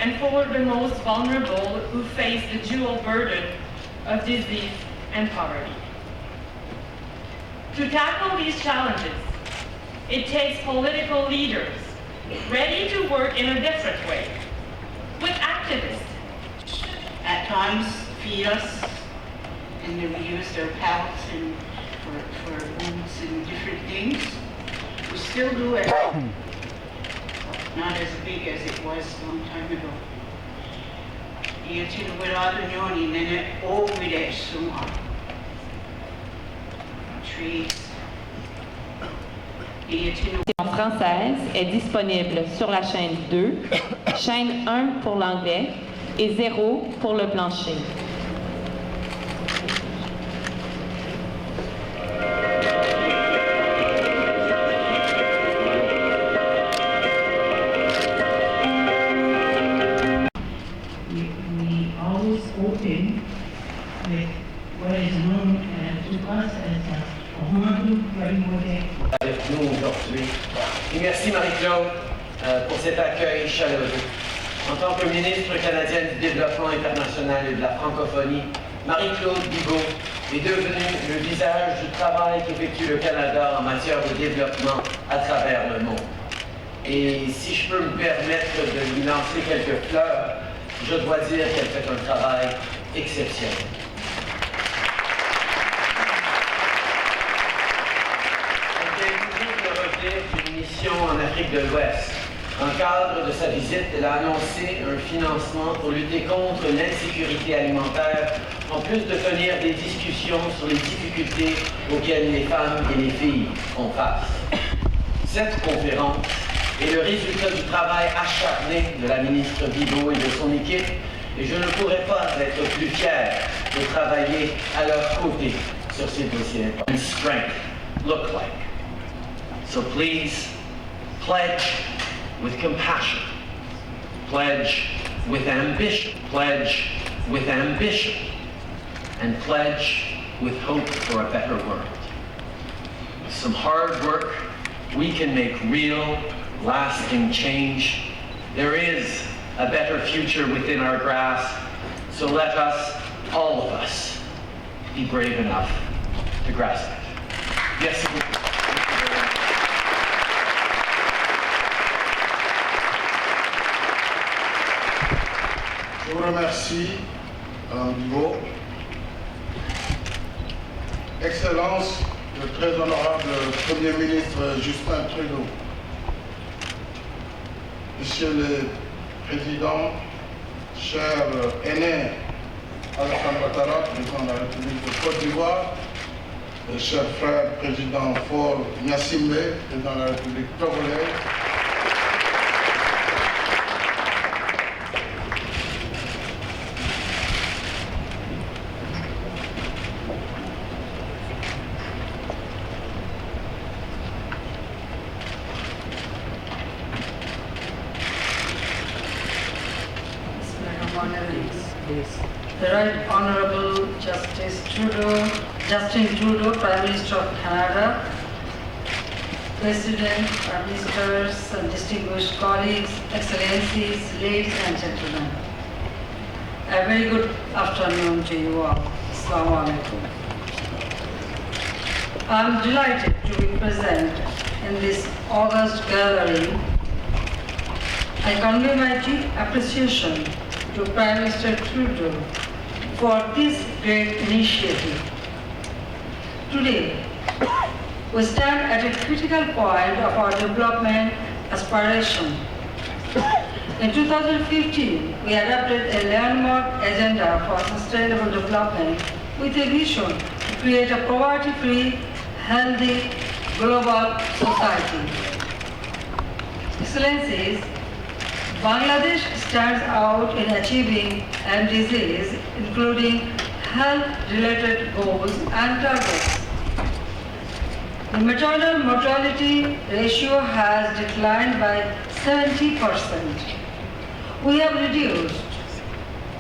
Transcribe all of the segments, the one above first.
and for the most vulnerable who face the dual burden of disease and poverty. To tackle these challenges, it takes political leaders ready to work in a different way, with activists. At times, feed us, and then we use their pallets and for wounds and different things. We still do it. Not as big as it was a long time ago. Io ci guardato ogni nene o vide suma. Trees. En française est disponible sur la chaîne 2, chaîne 1 pour l'anglais et 0 pour le plancher. We always open with what is known to us as a Hondu Garimode. Avec nous aujourd'hui. Et merci Marie-Claude pour cet accueil chaleureux. En tant que ministre canadienne du Développement international et de la francophonie, Marie-Claude Bigot est devenue le visage du travail qu'effectue le Canada en matière de développement à travers le monde. Et si je peux me permettre de lui lancer quelques fleurs, je dois dire qu'elle fait un travail exceptionnel. D'une mission en Afrique de l'Ouest. Dans le cadre de sa visite, elle a annoncé un financement pour lutter contre l'insécurité alimentaire, en plus de tenir des discussions sur les difficultés auxquelles les femmes et les filles font face. Cette conférence est le résultat du travail acharné de la ministre Bigot et de son équipe, et je ne pourrais pas être plus fier de travailler à leur côté sur ces dossiers. And strength look like. So please, pledge with compassion, pledge with ambition, pledge with ambition, and pledge with hope for a better world. With some hard work, we can make real, lasting change. There is a better future within our grasp, so let us, all of us, be brave enough to grasp it. Yes, Je vous remercie, Madame Bigot. Excellence, le très honorable Premier ministre Justin Trudeau. Monsieur le Président, cher aîné Alassane Ouattara, président de la République de Côte d'Ivoire, et cher frère président Faure Gnassingbé, président de la République togolaise, The Right Honorable Justin Trudeau, Prime Minister of Canada, President, Prime Ministers, and distinguished colleagues, Excellencies, ladies and gentlemen. A very good afternoon to you all. Assalamu alaikum. I am delighted to be present in this August gathering. I convey my deep appreciation to Prime Minister Trudeau for this great initiative. Today, we stand at a critical point of our development aspiration. In 2015, we adopted a landmark agenda for sustainable development with a vision to create a poverty-free, healthy, global society. Excellencies, Bangladesh stands out in achieving MDGs, including health-related goals and targets. The maternal mortality ratio has declined by 70%. We have reduced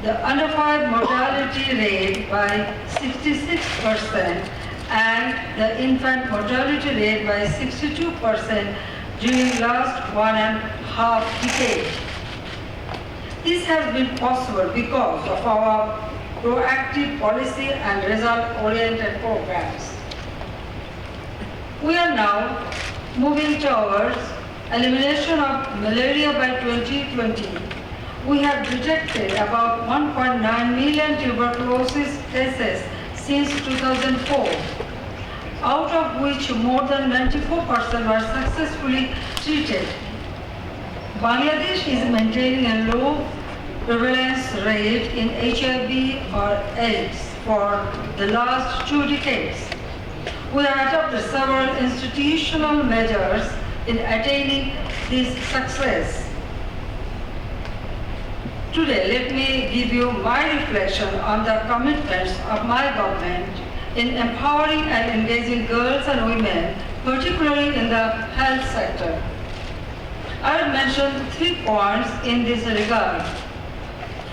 the under 5 mortality rate by 66% and the infant mortality rate by 62% during last 1.5 decades. This has been possible because of our proactive policy and result-oriented programs. We are now moving towards elimination of malaria by 2020. We have detected about 1.9 million tuberculosis cases since 2004, out of which more than 94% were successfully treated. Bangladesh is maintaining a low prevalence rate in HIV or AIDS for the last 2 decades. We have adopted several institutional measures in attaining this success. Today, let me give you my reflection on the commitments of my government in empowering and engaging girls and women, particularly in the health sector. I will mention 3 points in this regard.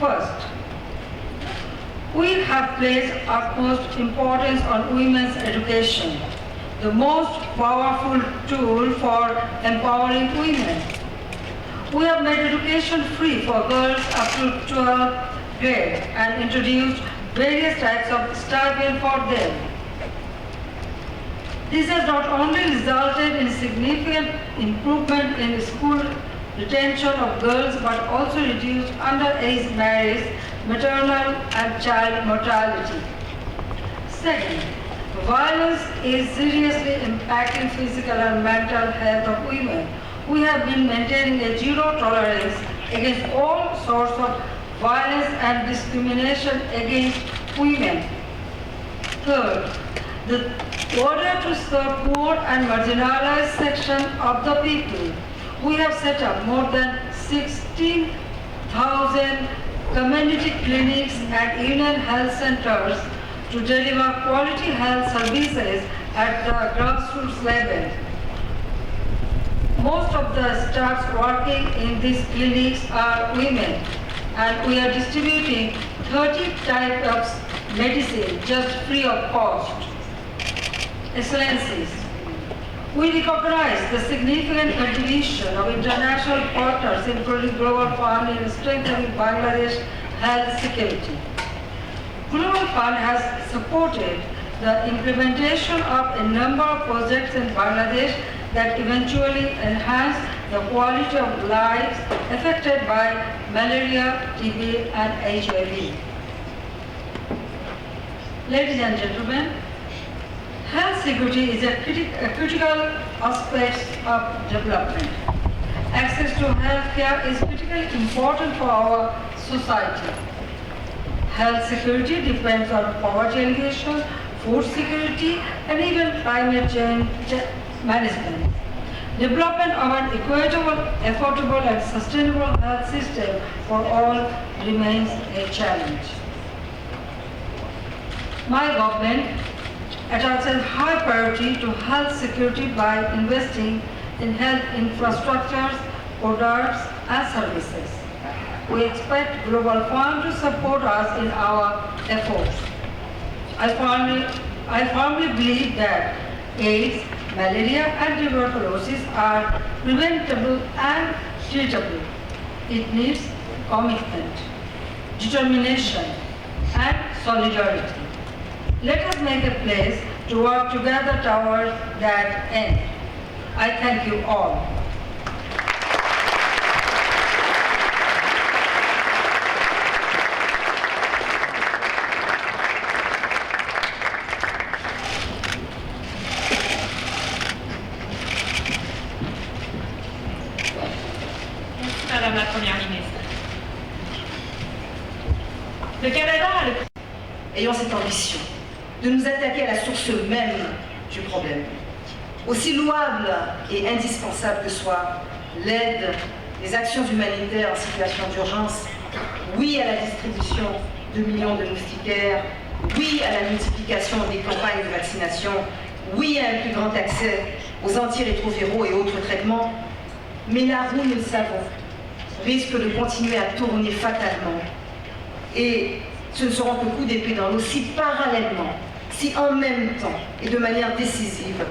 First, we have placed utmost importance on women's education, the most powerful tool for empowering women. We have made education free for girls up to 12th grade and introduced various types of stipend for them. This has not only resulted in significant improvement in school retention of girls but also reduced underage marriage, maternal and child mortality. Second, violence is seriously impacting physical and mental health of women. We have been maintaining a zero tolerance against all sorts of violence and discrimination against women. Third, the order to serve poor and marginalized section of the people, we have set up more than 16,000 community clinics and union health centers to deliver quality health services at the grassroots level. Most of the staff working in these clinics are women, and we are distributing 30 types of medicine just free of cost. Excellencies, we recognize the significant contribution of international partners, including Global Fund, in strengthening Bangladesh health security. Global Fund has supported the implementation of a number of projects in Bangladesh that eventually enhance the quality of lives affected by malaria, TB, and HIV. Ladies and gentlemen, health security is a critical aspect of development. Access to health care is critically important for our society. Health security depends on poverty alleviation, food security, and even climate change management. Development of an equitable, affordable, and sustainable health system for all remains a challenge. My government attaches high priority to health security by investing in health infrastructures, products, and services. We expect Global Fund to support us in our efforts. I firmly believe that AIDS, malaria, and tuberculosis are preventable and treatable. It needs commitment, determination, and solidarity. Let us make a place to work together towards that end. I thank you all. Madame la Première ministre. Le Canada a le... Ayons cette ambition de nous attaquer à la source même du problème. Aussi louable et indispensable que soit l'aide, les actions humanitaires en situation d'urgence, oui à la distribution de millions de moustiquaires, oui à la multiplication des campagnes de vaccination, oui à un plus grand accès aux antirétroviraux et autres traitements, mais la roue, nous le savons, risque de continuer à tourner fatalement. Et ce ne seront que coups d'épée dans l'eau si parallèlement, si en même temps et de manière décisive,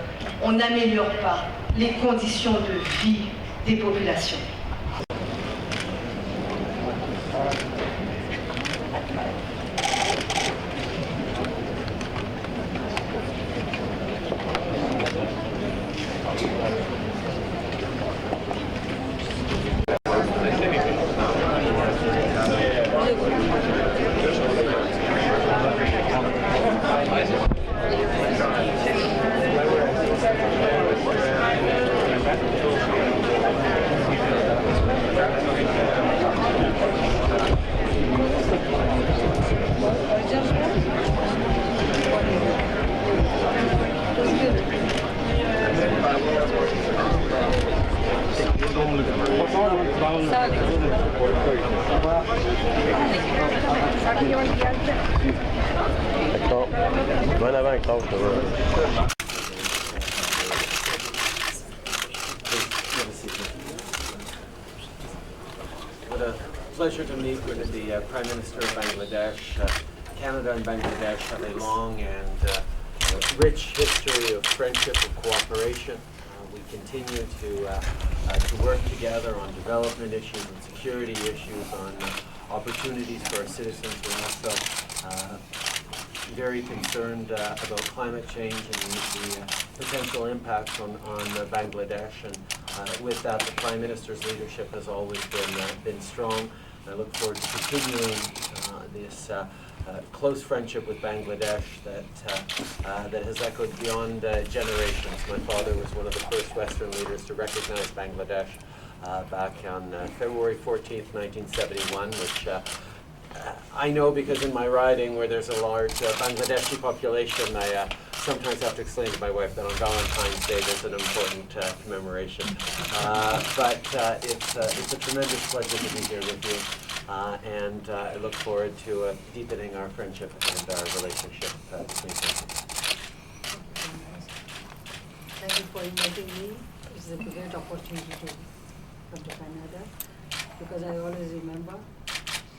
on n'améliore pas les conditions de vie des populations. Bon avant avec l'autre, What a pleasure to meet with the Prime Minister of Bangladesh. Canada and Bangladesh have a long and rich history of friendship and cooperation. We continue to work together on development issues and security issues, on opportunities for our citizens. We're also very concerned about climate change and the potential impacts on Bangladesh. And with that, the Prime Minister's leadership has always been strong. I look forward to continuing this close friendship with Bangladesh that has echoed beyond generations. My father was one of the first Western leaders to recognize Bangladesh back on February 14th, 1971, which I know because in my riding, where there's a large Bangladeshi population, I sometimes have to explain to my wife that on Valentine's Day there's an important commemoration. But it's a tremendous pleasure to be here with you, and I look forward to deepening our friendship and our relationship between countries. Thank you for inviting me. It's a great opportunity to come to Canada, because I always remember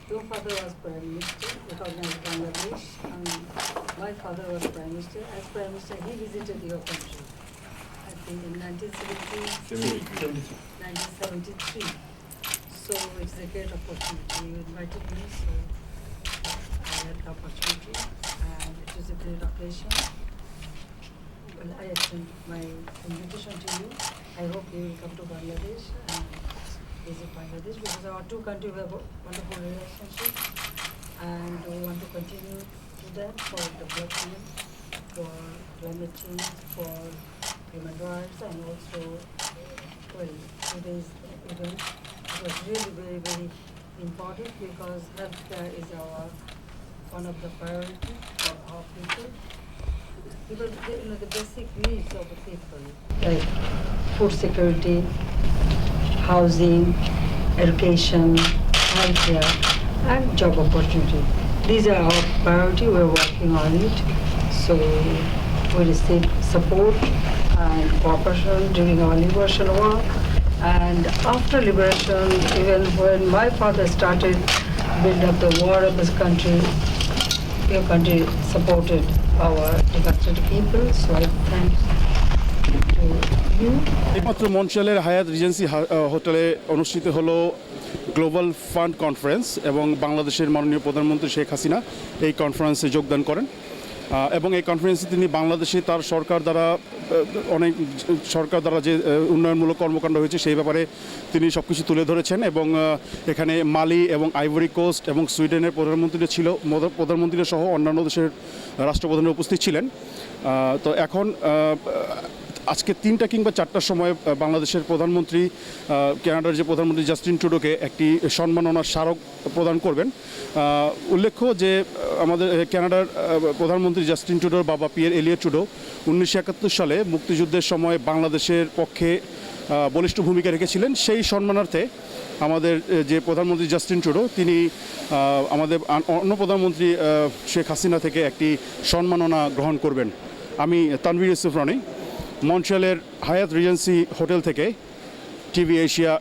your father was Prime Minister, recognized Bangladesh, and my father was Prime Minister. As Prime Minister, he visited your country, I think in 1973. So it's a great opportunity. You invited me, so I had the opportunity, and it is a great occasion. Well, I extend my invitation to you. I hope you will come to Bangladesh and visit Bangladesh, because our two countries have a wonderful relationship, and we want to continue to that for development, for climate change, for human rights, and also, well, today's event was really very, very important, because healthcare is one of the priority for our people. Because the basic needs of the people, like food security, housing, education, healthcare, and job opportunity. These are our priority. We're working on it. So we received support and cooperation during our liberation war. And after liberation, even when my father started building up the war of this country, your country supported our devastated people. So I thank you. এইমাত্র মন্ট্রিয়ালের হায়াত regency হোটেলে অনুষ্ঠিত হলো global fund conference, এবং বাংলাদেশের মাননীয় প্রধানমন্ত্রী শেখ হাসিনা এই কনফারেন্সে যোগদান করেন, এবং এই কনফারেন্সে তিনি বাংলাদেশে তার সরকার দ্বারা যে উন্নয়নমূলক কর্মকাণ্ড হয়েছে সেই ব্যাপারে তিনি সব কিছু তুলে ধরেছেন। এবং এখানে মালি এবং আইভরি কোস্ট এবং সুইডেনের প্রধানমন্ত্রীরা সহ অন্যান্য দেশের রাষ্ট্রপ্রধানরা উপস্থিত ছিলেন। তো এখন আজকে 3টা কিংবা 4টার সময় বাংলাদেশের প্রধানমন্ত্রী কানাডার যে প্রধানমন্ত্রী জাস্টিন ট্রুডোকে একটি সম্মাননার স্মারক প্রদান করবেন। উল্লেখ্য যে আমাদের কানাডার প্রধানমন্ত্রী জাস্টিন ট্রুডোর বাবা পিয়ের এলিয়ট ট্রুডো 1971 সালে মুক্তিযুদ্ধের সময় বাংলাদেশের পক্ষে বলিষ্ঠ ভূমিকা রেখেছিলেন। সেই সম্মানার্থে আমাদের যে প্রধানমন্ত্রী জাস্টিন ট্রুডো তিনি আমাদের অন্য প্রধানমন্ত্রী শেখ হাসিনা থেকে একটি সম্মাননা গ্রহণ করবেন। আমি তানভীর ইউসুফ রনি, মন্ট্রিয়ালের হায়াত রিজেন্সি হোটেল থেকে টিভি এশিয়া।